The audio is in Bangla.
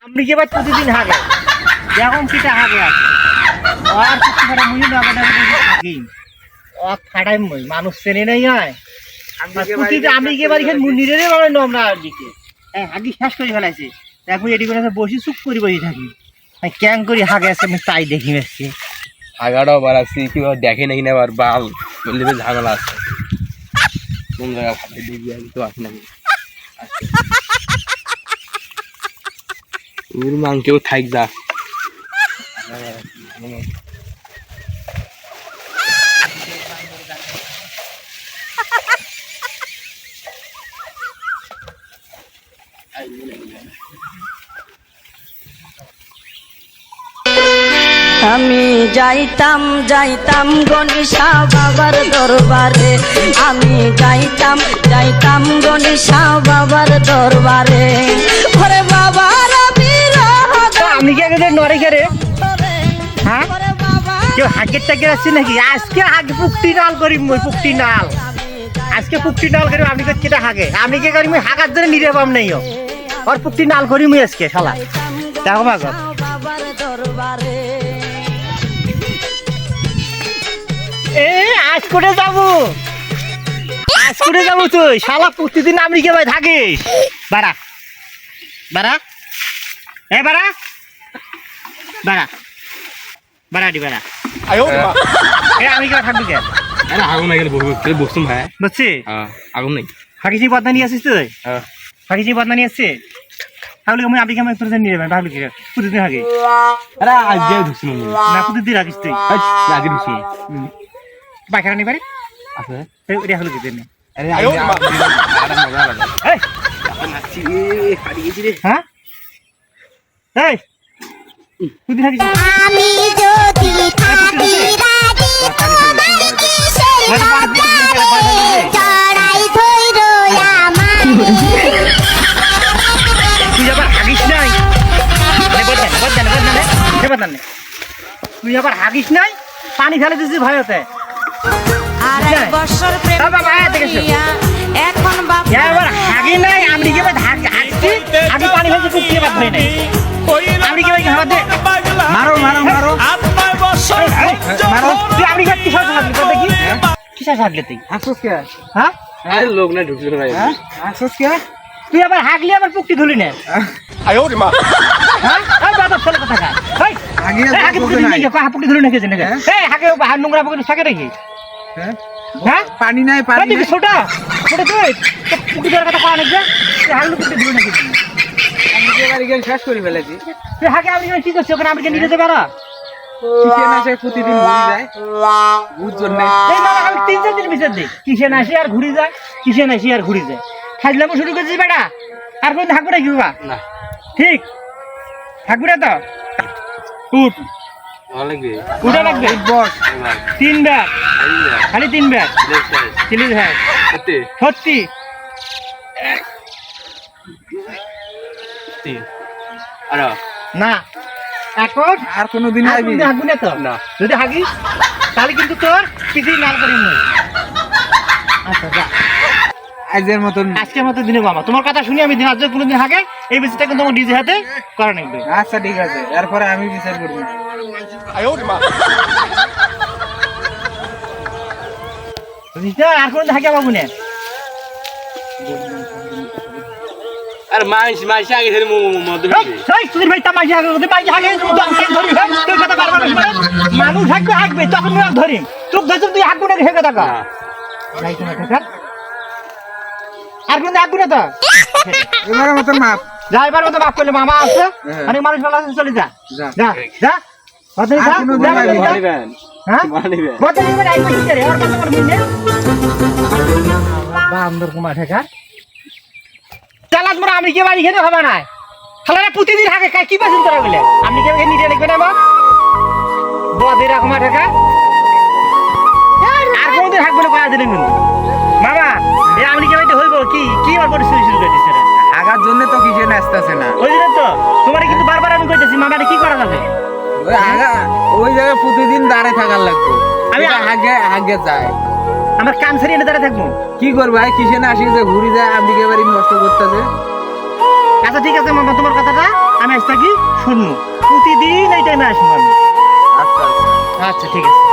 আপনি কি ভাই প্রতিদিন হাগে এখন কিটা হাগে আছে আর কিছু করে মুই না থাকি ও খাড়াই মই মানুষ চেনে নাই হয় আমি কি বাড়ি খেন মুন্ডিরে বাড়ি আমরা দিকে হাগি শেষ করে ফেলাইছে এখন এটি করে বসে চুপ করে বসে থাকি ক্যাং করে হাগে আছে আমি তাই দেখি মেসছি হাগাটাও বাড়াচ্ছি কি দেখে নাকি না আবার বাল বললে ঝামেলা আছে কোন জায়গা ভালো দেখবি আমি তো আসি নাকি ওর মাংকেও থাক যা আমি যাইতাম যাইতাম গণেশা বাবার দরবারে আমি যাইতাম গণেশা বাবার দরবারে ওরে বাবার আমি কি আগে নরে কে রে হ্যাঁ কেউ হাগের টাগের আছে নাকি আজকে হাগে পুকটি নাল করি মই পুকটি নাল আজকে পুকটি নাল করি আমি কেটা হাগে আমি কে করি মই হাগার জন্য নিরে পাম নাই আর পুকটি নাল করি মই আজকে শালা দেখো মাগো বাবার দরবারে এ আজ করে যাবো তুই শালা প্রতিদিন আমি কে ভাই থাকিস বাড়া বাড়া এ বাড়া বাড়া বাড়া দি বাড়া এ আমি কে থাকবি কে আরে আগুন না গেলে বসতুম ভাই বুঝছি আগুন নাই হাগিছি বদনা নিয়ে আসিস তুই হাগিছি বদনা নিয়ে আসছিস তাহলে আমি কেমন তোর নিয়ে যাবেন ভাবলি কি প্রতিদিন হাগে আরে আজকে ঢুকছিল না প্রতিদিন হাগিস তুই আগে ঢুকছিল পায়খানা নেই পারে আছে এটা হলো কি দেন আরে মজা লাগে এই নাচি হারিয়ে গেছি রে হ্যাঁ এই তুই হাগিস আমি যদি থাকি রাজি কিসের চড়াই ধইর আমার তুই আবার হাগিস নাই বদনা তুই আবার হাগিস নাই পানি ফেলে দিছিস ভয়তে আড়াই বছর প্রেম করিয়া এখন বাবা এবার হাগি নাই আমি কি ভাই হাগছি আমি পানি ফেলতে খুব কি বাদ হয় নাই আমি কি ভাই হাতে মারো মারো তুই আমি কি কিসা হাগলি তো দেখি কিসা হাগলি তুই হাসুস কে হ্যাঁ আরে লোক না ঢুকছিল ভাই হাসুস কে তুই আবার হাগলি আবার পুকটি ধুলি না আয় ওরে মা হ্যাঁ এই বাবা ফলে কথা কা এই হাগি পুকটি ধুলি না পুকটি ধুলি না কেছে না এই হাগে হাত নোংরা পুকটি থাকে নাকি হ্যাঁ পানি নাই পানি ছোটা ছোট তুই পুকটি ধরার কথা কয় না যে হাগলি পুকটি ধুলি না কেছে আমি যে বাড়ি গেল শেষ করে ফেলেছি তুই হাগে আমি কি করছিস ওখানে আমি নিয়ে যেতে পারা কিসে না সে প্রতিদিন ঘুরে যায় বুঝছেন না এই মামা আমি 3-4 দিন বিচার দিই কিসে না আসি আর ঘুরে যায় কিসে না আসি আর ঘুরে যায় খাজলামো শুরু করেছিস বেটা আর কোন থাকবো না কি বাবা না ঠিক থাকবো না তো উঠ ভালো লাগবে উঠে লাগবে বস 3 ব্যাগ খালি 3 ব্যাগ চিলি হ্যাঁ সত্যি আর না এখন আর কোনোদিন হাগবি না তো না যদি হাগিস তাহলে কিন্তু তোর কিছুই নাল করিস না আচ্ছা যা আজের মতন আজকের মতো দিনে মামা তোমার কথা শুনি আমি দিন আজ কোনোদিন হাগে এই বিষয়টা কিন্তু আমার নিজে হাতে করা লাগবে আচ্ছা ঠিক আছে এরপরে আমি বিচার করব আর কোনো হাগে পাবো না আর মাইস আগে ধরে মদ সুধীর ভাই তামাশি হাগে হাগে ধরি তুই কথা পারবা না মানুষ হাগবে তখন ধরিম চোখ ধরছিস তুই হাগবো না হে কথা কা আর কোন হাগবো না তো এবারে মতন মাপ যাইবার মতো মাফ করলে মামা আছে অনেক মানুষ ভালো আছে চলে যা যা যা বদলি যা হ্যাঁ বদলি করে আই করছিস রে আর কত করে মিললে বান্দর কুমার ঠেকা চালাত মোরা আমি কি বাড়ি খেতে হবে না খালারা প্রতিদিন হাগে কি পছন্দ করা বলে আপনি কি নিতে লিখবে না মা বদের কুমার ঠেকা আর কোনদিন হাগবে না কয়া দিলেন কিন্তু মামা এ আপনি কি বাইতে হইব কি আর পরিস্থিতি শুরু করে দিছে আগার জন্য তো কিসে নাচতেছে না ওই দিন তো তোমারে কিন্তু বারবার আমি কইতেছি মামারে কি করা যাবে ওই আগা ওই জায়গায় প্রতিদিন দাঁড়ে থাকার লাগবে আমি আগে যায় আমার কান ছাড়িয়ে এনে দাঁড়া থাকবো কি করবো ভাই কিসে না আসি যে ঘুরি যায় আপনি এবারে নষ্ট করতেছে আচ্ছা ঠিক আছে মামা তোমার কথাটা আমি আজ থাকি শূন্য, প্রতিদিন এই টাইমে আসবো আমি। আচ্ছা আচ্ছা আচ্ছা ঠিক আছে।